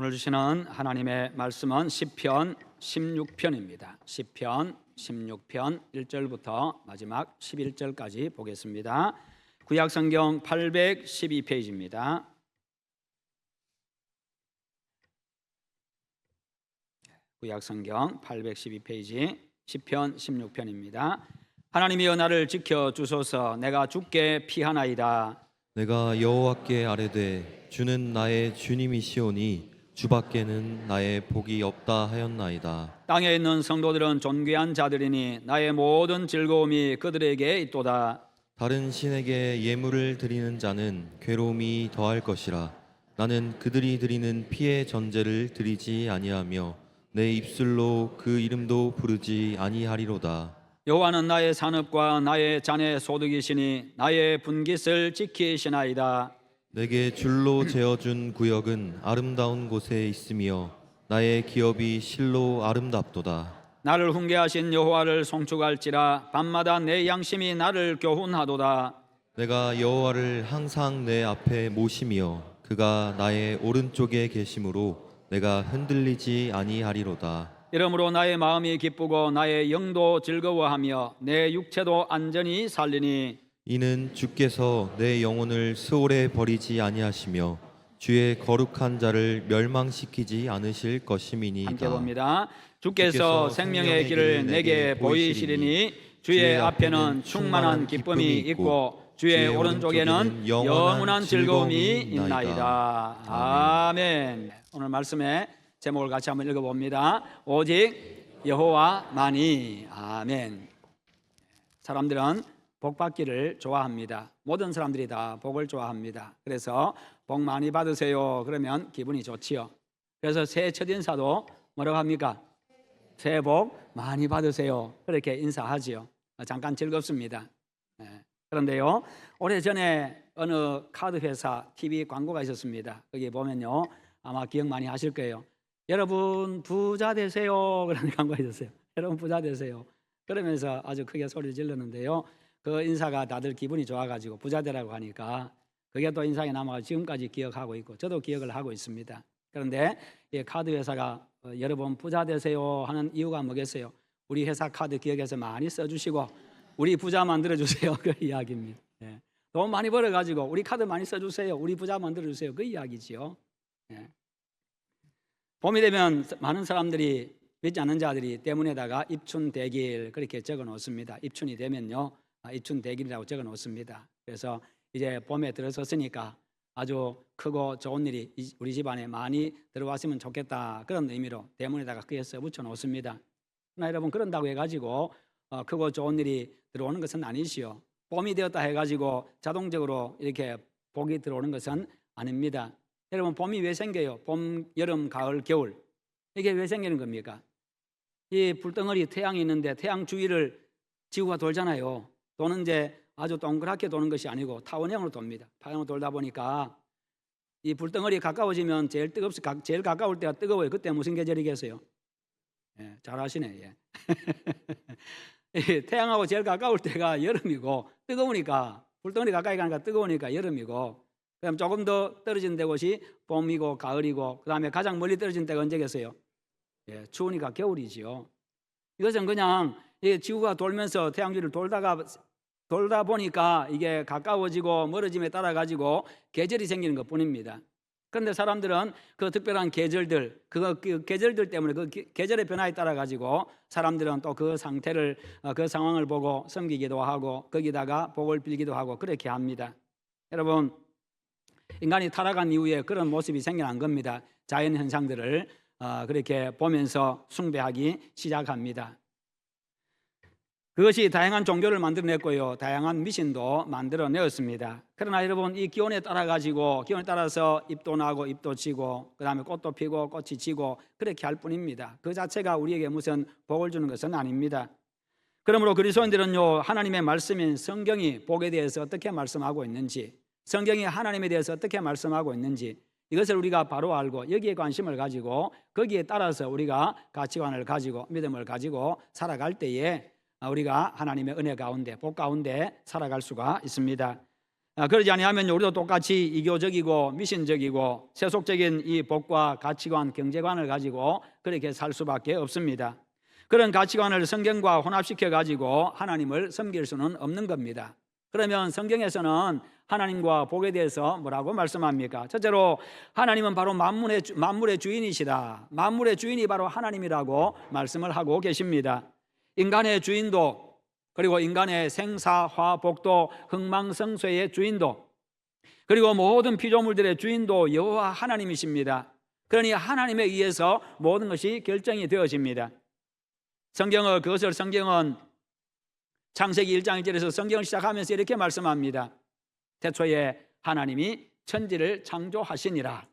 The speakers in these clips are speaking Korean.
오늘 주시는 하나님의 말씀은 시편 16편입니다. 시편 16편 1절부터 마지막 11절까지 보겠습니다. 구약성경 812페이지입니다. 구약성경 812페이지 시편 16편입니다. 하나님이여 나를 지켜주소서. 내가 주께 피하나이다. 내가 여호와께 아뢰되 주는 나의 주님이시오니 주밖에는 나의 복이 없다 하였나이다. 땅에 있는 성도들은 존귀한 자들이니 나의 모든 즐거움이 그들에게 있도다. 다른 신에게 예물을 드리는 자는 괴로움이 더할 것이라. 나는 그들이 드리는 피의 전제를 드리지 아니하며 내 입술로 그 이름도 부르지 아니하리로다. 여호와는 나의 산업과 나의 잔의 소득이시니 나의 분깃을 지키시나이다. 내게 줄로 재어준 구역은 아름다운 곳에 있으며 나의 기업이 실로 아름답도다. 나를 훈계하신 여호와를 송축할지라. 밤마다 내 양심이 나를 교훈하도다. 내가 여호와를 항상 내 앞에 모시며 그가 나의 오른쪽에 계심으로 내가 흔들리지 아니하리로다. 이러므로 나의 마음이 기쁘고 나의 영도 즐거워하며 내 육체도 안전히 살리니 이는 주께서 내 영혼을 스올에 버리지 아니하시며 주의 거룩한 자를 멸망시키지 않으실 것임이니이다. 함께 봅니다. 주께서 생명의 길을 내게 보이시리니 주의 앞에는 충만한 기쁨이 있고 주의 오른쪽에는 영원한 즐거움이 있나이다. 아멘. 오늘 말씀의 제목을 같이 한번 읽어봅니다. 오직 여호와만이. 아멘. 사람들은 복 받기를 좋아합니다. 모든 사람들이 다 복을 좋아합니다. 그래서 복 많이 받으세요 그러면 기분이 좋지요. 그래서 새해 첫 인사도 뭐라고 합니까? 새해 복 많이 받으세요 그렇게 인사하지요. 잠깐 즐겁습니다. 그런데요, 오래전에 어느 카드 회사 TV 광고가 있었습니다. 거기 보면요, 아마 기억 많이 하실 거예요. 여러분 부자 되세요 그런 광고가 있었어요. 여러분 부자 되세요 그러면서 아주 크게 소리를 질렀는데요, 그 인사가 다들 기분이 좋아가지고 부자 되라고 하니까 그게 또 인상이 남아서 지금까지 기억하고 있고 저도 기억을 하고 있습니다. 그런데 이 카드 회사가 여러분 부자 되세요 하는 이유가 뭐겠어요? 우리 회사 카드 기억해서 많이 써주시고 우리 부자 만들어주세요 그 이야기입니다. 돈 많이 벌어가지고 우리 카드 많이 써주세요, 우리 부자 만들어주세요 그 이야기지요. 봄이 되면 많은 사람들이, 믿지 않는 자들이 때문에다가 입춘대길 그렇게 적어 놓습니다. 입춘이 되면요, 입춘대길이라고 적어 놓습니다. 그래서 이제 봄에 들어섰으니까 아주 크고 좋은 일이 우리 집안에 많이 들어왔으면 좋겠다 그런 의미로 대문에다가 크게 써 붙여 놓습니다. 그러나 여러분, 그런다고 해가지고 크고 좋은 일이 들어오는 것은 아니시요. 봄이 되었다 해가지고 자동적으로 이렇게 복이 들어오는 것은 아닙니다. 여러분, 봄이 왜 생겨요? 봄, 여름, 가을, 겨울. 이게 왜 생기는 겁니까? 이 불덩어리 태양이 있는데 태양 주위를 지구가 돌잖아요. 도는 이제 아주 동그랗게 도는 것이 아니고 타원형으로 돕니다. 타원형으로 돌다 보니까 이 불덩어리 가까워지면 제일 가까울 때가 뜨거워요. 그때 무슨 계절이겠어요? 잘 아시네. 태양하고 제일 가까울 때가 여름이고, 뜨거우니까, 불덩어리 가까이 가니까 뜨거우니까 여름이고, 그다음 조금 더 떨어진 데곳이 봄이고 가을이고, 그 다음에 가장 멀리 떨어진 때가 언제겠어요? 추우니까 겨울이지요. 이것은 그냥 지구가 돌면서 태양주를 돌다 보니까 이게 가까워지고 멀어짐에 따라 가지고 계절이 생기는 것 뿐입니다. 그런데 사람들은 그 특별한 계절들, 그 계절들 때문에 그 계절의 변화에 따라 가지고 사람들은 또 그 상태를, 그 상황을 보고 섬기기도 하고 거기다가 복을 빌기도 하고 그렇게 합니다. 여러분, 인간이 타락한 이후에 그런 모습이 생겨난 겁니다. 자연 현상들을 그렇게 보면서 숭배하기 시작합니다. 그것이 다양한 종교를 만들어냈고요, 다양한 미신도 만들어내었습니다. 그러나 여러분, 이 기온에 따라서 잎도 나고 잎도 지고 그 다음에 꽃도 피고 꽃이 지고 그렇게 할 뿐입니다. 그 자체가 우리에게 무슨 복을 주는 것은 아닙니다. 그러므로 그리스도인들은요, 하나님의 말씀인 성경이 복에 대해서 어떻게 말씀하고 있는지, 성경이 하나님에 대해서 어떻게 말씀하고 있는지, 이것을 우리가 바로 알고 여기에 관심을 가지고 거기에 따라서 우리가 가치관을 가지고 믿음을 가지고 살아갈 때에 우리가 하나님의 은혜 가운데, 복 가운데 살아갈 수가 있습니다. 그러지 아니하면 우리도 똑같이 이교적이고 미신적이고 세속적인 이 복과 가치관, 경제관을 가지고 그렇게 살 수밖에 없습니다. 그런 가치관을 성경과 혼합시켜 가지고 하나님을 섬길 수는 없는 겁니다. 그러면 성경에서는 하나님과 복에 대해서 뭐라고 말씀합니까? 첫째로 하나님은 바로 만물의 주인이시다. 만물의 주인이 바로 하나님이라고 말씀을 하고 계십니다. 인간의 주인도, 그리고 인간의 생사화복도, 흥망성쇠의 주인도, 그리고 모든 피조물들의 주인도 여호와 하나님이십니다. 그러니 하나님에 의해서 모든 것이 결정이 되어집니다. 성경은 창세기 1장 1절에서 성경을 시작하면서 이렇게 말씀합니다. 태초에 하나님이 천지를 창조하시니라.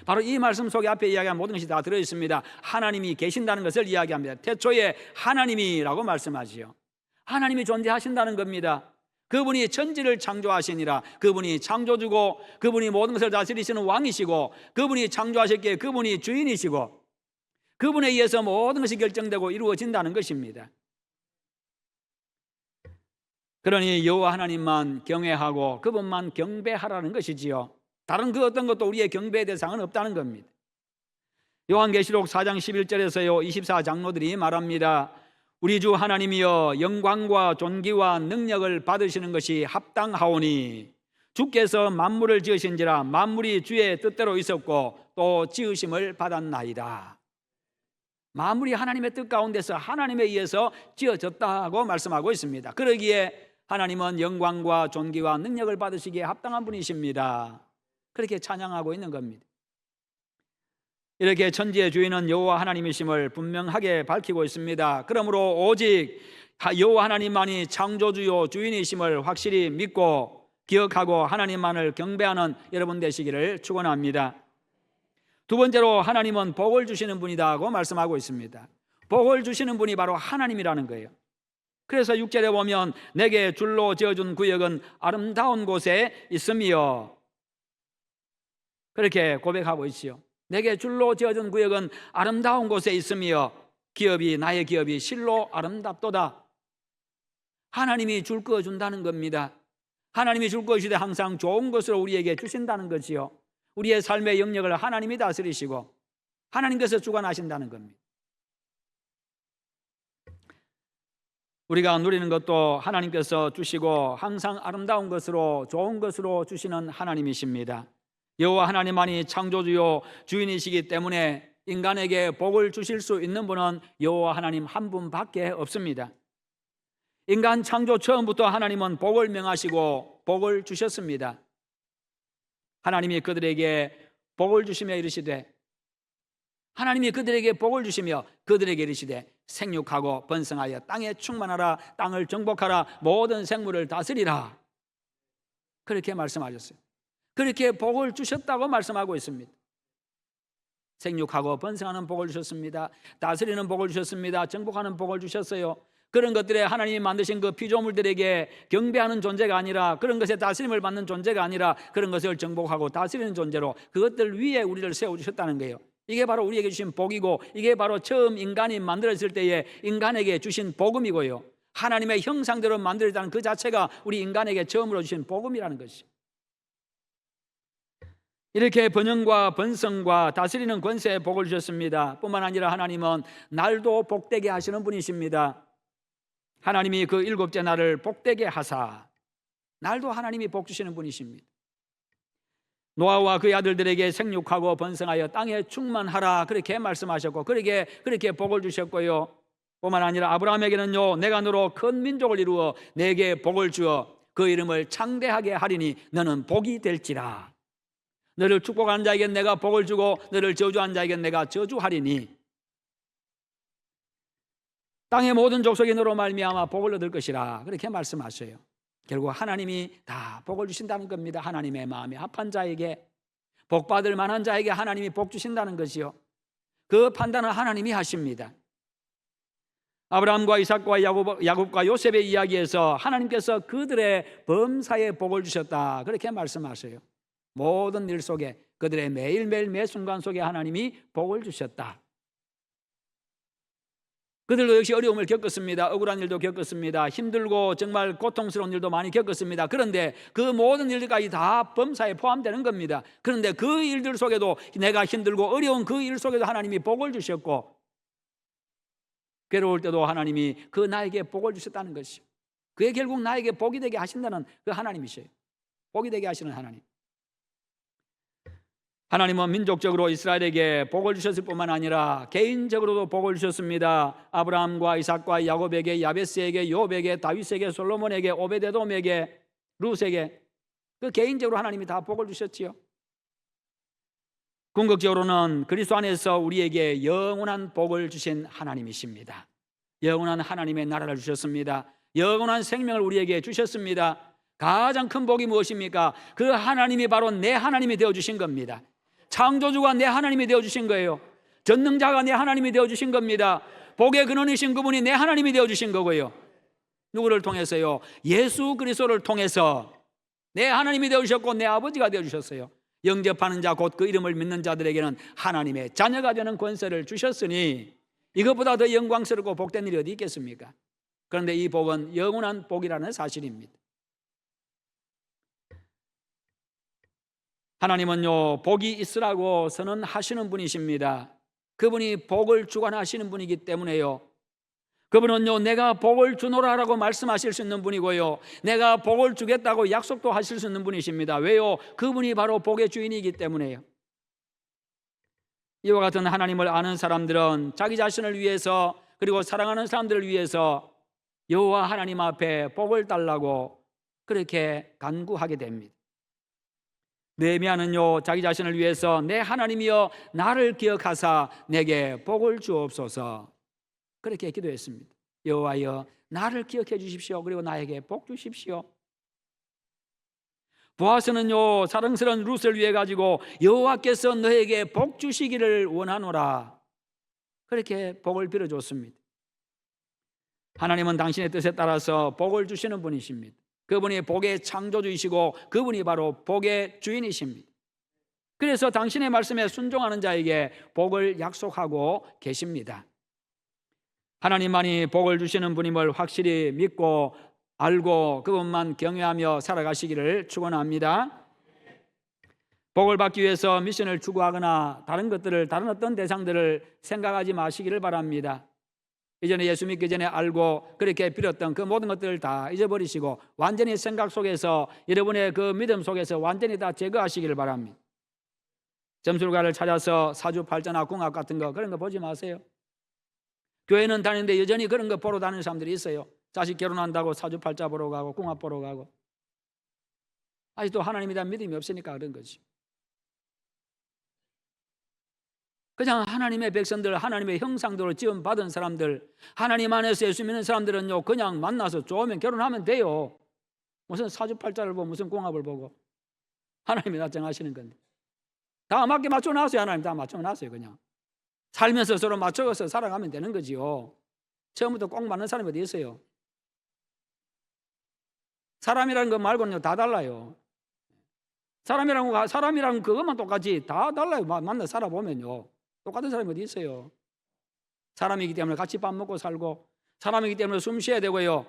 바로 이 말씀 속에 앞에 이야기한 모든 것이 다 들어있습니다. 하나님이 계신다는 것을 이야기합니다. 태초에 하나님이라고 말씀하지요. 하나님이 존재하신다는 겁니다. 그분이 천지를 창조하시니라. 그분이 창조주고, 그분이 모든 것을 다스리시는 왕이시고, 그분이 창조하셨기에 그분이 주인이시고, 그분에 의해서 모든 것이 결정되고 이루어진다는 것입니다. 그러니 여호와 하나님만 경외하고 그분만 경배하라는 것이지요. 다른 그 어떤 것도 우리의 경배의 대상은 없다는 겁니다. 요한계시록 4장 11절에서요 24장로들이 말합니다. 우리 주 하나님이여 영광과 존귀와 능력을 받으시는 것이 합당하오니 주께서 만물을 지으신지라 만물이 주의 뜻대로 있었고 또 지으심을 받았나이다. 만물이 하나님의 뜻 가운데서 하나님에 의해서 지어졌다고 말씀하고 있습니다. 그러기에 하나님은 영광과 존귀와 능력을 받으시기에 합당한 분이십니다. 그렇게 찬양하고 있는 겁니다. 이렇게 천지의 주인은 여호와 하나님이심을 분명하게 밝히고 있습니다. 그러므로 오직 여호와 하나님만이 창조주요 주인이심을 확실히 믿고 기억하고 하나님만을 경배하는 여러분 되시기를 축원합니다. 두 번째로 하나님은 복을 주시는 분이다고 말씀하고 있습니다. 복을 주시는 분이 바로 하나님이라는 거예요. 그래서 6절에 보면 내게 줄로 지어준 구역은 아름다운 곳에 있으며 그렇게 고백하고 있지요. 내게 줄로 지어준 구역은 아름다운 곳에 있으며 나의 기업이 실로 아름답도다. 하나님이 줄 거 준다는 겁니다. 하나님이 줄 것이되 항상 좋은 것으로 우리에게 주신다는 거지요. 우리의 삶의 영역을 하나님이 다스리시고 하나님께서 주관하신다는 겁니다. 우리가 누리는 것도 하나님께서 주시고 항상 아름다운 것으로 좋은 것으로 주시는 하나님이십니다. 여호와 하나님만이 창조주요 주인이시기 때문에 인간에게 복을 주실 수 있는 분은 여호와 하나님 한 분밖에 없습니다. 인간 창조 처음부터 하나님은 복을 명하시고 복을 주셨습니다. 하나님이 그들에게 복을 주시며 이르시되 하나님이 그들에게 복을 주시며 그들에게 이르시되 생육하고 번성하여 땅에 충만하라 땅을 정복하라 모든 생물을 다스리라 그렇게 말씀하셨어요. 그렇게 복을 주셨다고 말씀하고 있습니다. 생육하고 번성하는 복을 주셨습니다. 다스리는 복을 주셨습니다. 정복하는 복을 주셨어요. 그런 것들에 하나님이 만드신 그 피조물들에게 경배하는 존재가 아니라 그런 것에 다스림을 받는 존재가 아니라 그런 것을 정복하고 다스리는 존재로 그것들 위에 우리를 세워주셨다는 거예요. 이게 바로 우리에게 주신 복이고 이게 바로 처음 인간이 만들어질 때에 인간에게 주신 복음이고요. 하나님의 형상대로 만들어졌다는 그 자체가 우리 인간에게 처음으로 주신 복음이라는 것이죠. 이렇게 번영과 번성과 다스리는 권세의 복을 주셨습니다. 뿐만 아니라 하나님은 날도 복되게 하시는 분이십니다. 하나님이 그 일곱째 날을 복되게 하사 날도 하나님이 복 주시는 분이십니다. 노아와 그의 아들들에게 생육하고 번성하여 땅에 충만하라 그렇게 말씀하셨고 그렇게 복을 주셨고요. 뿐만 아니라 아브라함에게는요 내가 너로 큰 민족을 이루어 내게 복을 주어 그 이름을 창대하게 하리니 너는 복이 될지라. 너를 축복하는 자에게 내가 복을 주고 너를 저주하는 자에게 내가 저주하리니 땅의 모든 족속이 너로 말미암아 복을 얻을 것이라 그렇게 말씀하셔요. 결국 하나님이 다 복을 주신다는 겁니다. 하나님의 마음에 합한 자에게 복받을 만한 자에게 하나님이 복 주신다는 것이요. 그 판단은 하나님이 하십니다. 아브라함과 이삭과 야곱과 요셉의 이야기에서 하나님께서 그들의 범사에 복을 주셨다 그렇게 말씀하셔요. 모든 일 속에 그들의 매일매일 매 순간 속에 하나님이 복을 주셨다. 그들도 역시 어려움을 겪었습니다. 억울한 일도 겪었습니다. 힘들고 정말 고통스러운 일도 많이 겪었습니다. 그런데 그 모든 일들까지 다 범사에 포함되는 겁니다. 그런데 그 일들 속에도, 내가 힘들고 어려운 그 일 속에도 하나님이 복을 주셨고, 괴로울 때도 하나님이 그 나에게 복을 주셨다는 것이죠. 그게 결국 나에게 복이 되게 하신다는 그 하나님이셔요. 복이 되게 하시는 하나님. 하나님은 민족적으로 이스라엘에게 복을 주셨을 뿐만 아니라 개인적으로도 복을 주셨습니다. 아브라함과 이삭과 야곱에게, 야베스에게, 욥에게, 다윗에게, 솔로몬에게, 오베데돔에게, 룻에게, 그 개인적으로 하나님이 다 복을 주셨지요. 궁극적으로는 그리스도 안에서 우리에게 영원한 복을 주신 하나님이십니다. 영원한 하나님의 나라를 주셨습니다. 영원한 생명을 우리에게 주셨습니다. 가장 큰 복이 무엇입니까? 그 하나님이 바로 내 하나님이 되어주신 겁니다. 창조주가 내 하나님이 되어주신 거예요. 전능자가 내 하나님이 되어주신 겁니다. 복의 근원이신 그분이 내 하나님이 되어주신 거고요. 누구를 통해서요? 예수 그리스도를 통해서 내 하나님이 되어주셨고 내 아버지가 되어주셨어요. 영접하는 자 곧 그 이름을 믿는 자들에게는 하나님의 자녀가 되는 권세를 주셨으니 이것보다 더 영광스럽고 복된 일이 어디 있겠습니까? 그런데 이 복은 영원한 복이라는 사실입니다. 하나님은요, 복이 있으라고 선언하시는 분이십니다. 그분이 복을 주관하시는 분이기 때문에요, 그분은요, 내가 복을 주노라라고 말씀하실 수 있는 분이고요, 내가 복을 주겠다고 약속도 하실 수 있는 분이십니다. 왜요? 그분이 바로 복의 주인이기 때문에요. 이와 같은 하나님을 아는 사람들은 자기 자신을 위해서, 그리고 사랑하는 사람들을 위해서 여호와 하나님 앞에 복을 달라고 그렇게 간구하게 됩니다. 느헤미야는요, 자기 자신을 위해서 내 하나님이여 나를 기억하사 내게 복을 주옵소서 그렇게 기도했습니다. 여호와여 나를 기억해 주십시오. 그리고 나에게 복 주십시오. 보아스는요, 사랑스러운 룻을 위해 가지고 여호와께서 너에게 복 주시기를 원하노라 그렇게 복을 빌어줬습니다. 하나님은 당신의 뜻에 따라서 복을 주시는 분이십니다. 그분이 복의 창조주이시고 그분이 바로 복의 주인이십니다. 그래서 당신의 말씀에 순종하는 자에게 복을 약속하고 계십니다. 하나님만이 복을 주시는 분임을 확실히 믿고 알고 그분만 경외하며 살아가시기를 축원합니다. 복을 받기 위해서 미션을 추구하거나 다른 어떤 대상들을 생각하지 마시기를 바랍니다. 이전에 예수 믿기 전에 알고 그렇게 빌었던 그 모든 것들을 다 잊어버리시고 완전히 생각 속에서, 여러분의 그 믿음 속에서 완전히 다 제거하시기를 바랍니다. 점술가를 찾아서 사주팔자나 궁합 같은 거, 그런 거 보지 마세요. 교회는 다니는데 여전히 그런 거 보러 다니는 사람들이 있어요. 자식 결혼한다고 사주팔자 보러 가고 궁합 보러 가고. 아직도 하나님에 대한 믿음이 없으니까 그런 거지. 그냥 하나님의 백성들, 하나님의 형상대로 지원받은 사람들, 하나님 안에서 예수 믿는 사람들은요, 그냥 만나서 좋으면 결혼하면 돼요. 무슨 사주팔자를 보고 무슨 궁합을 보고. 하나님이 다 정하시는 건데. 다 맞게 맞춰놨어요. 하나님 다 맞춰놨어요. 그냥 살면서 서로 맞춰서 살아가면 되는 거지요. 처음부터 꼭 맞는 사람이 어디 있어요? 사람이라는 것 말고는 다 달라요. 사람이랑 그것만 똑같지 다 달라요. 만나 살아보면요, 똑같은 사람이 어디 있어요? 사람이기 때문에 같이 밥 먹고 살고, 사람이기 때문에 숨 쉬어야 되고요.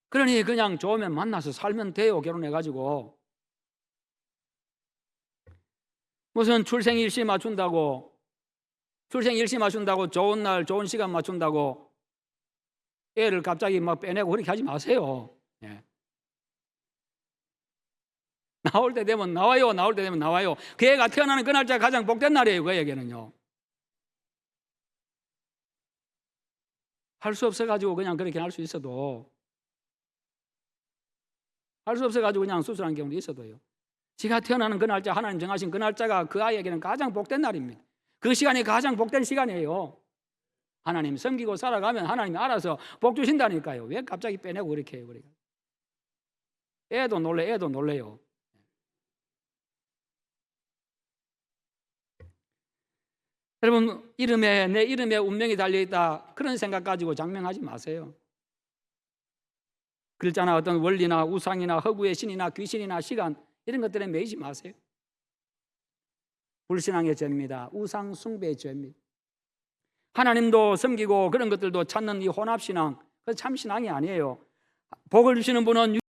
그러니 그냥 좋으면 만나서 살면 돼요. 결혼해가지고. 무슨 출생일시 맞춘다고 좋은 날 좋은 시간 맞춘다고 애를 갑자기 막 빼내고 그렇게 하지 마세요. 예. 나올 때 되면 나와요. 나올 때 되면 나와요. 그 애가 태어나는 그 날짜가 가장 복된 날이에요. 그 애에게는요. 할 수 없어가지고 그냥 그렇게 할 수 있어도, 할 수 없어가지고 그냥 수술한 경우도 있어도요, 지가 태어나는 그 날짜, 하나님 정하신 그 날짜가 그 아이에게는 가장 복된 날입니다. 그 시간이 가장 복된 시간이에요. 하나님 섬기고 살아가면 하나님이 알아서 복 주신다니까요. 왜 갑자기 빼내고 그렇게 해요? 애도 놀래요. 여러분, 내 이름에 운명이 달려있다 그런 생각 가지고 장명하지 마세요. 글자나 어떤 원리나 우상이나 허구의 신이나 귀신이나 시간, 이런 것들에 매이지 마세요. 불신앙의 죄입니다. 우상 숭배의 죄입니다. 하나님도 섬기고 그런 것들도 찾는 이 혼합신앙, 그 참 신앙이 아니에요. 복을 주시는 분은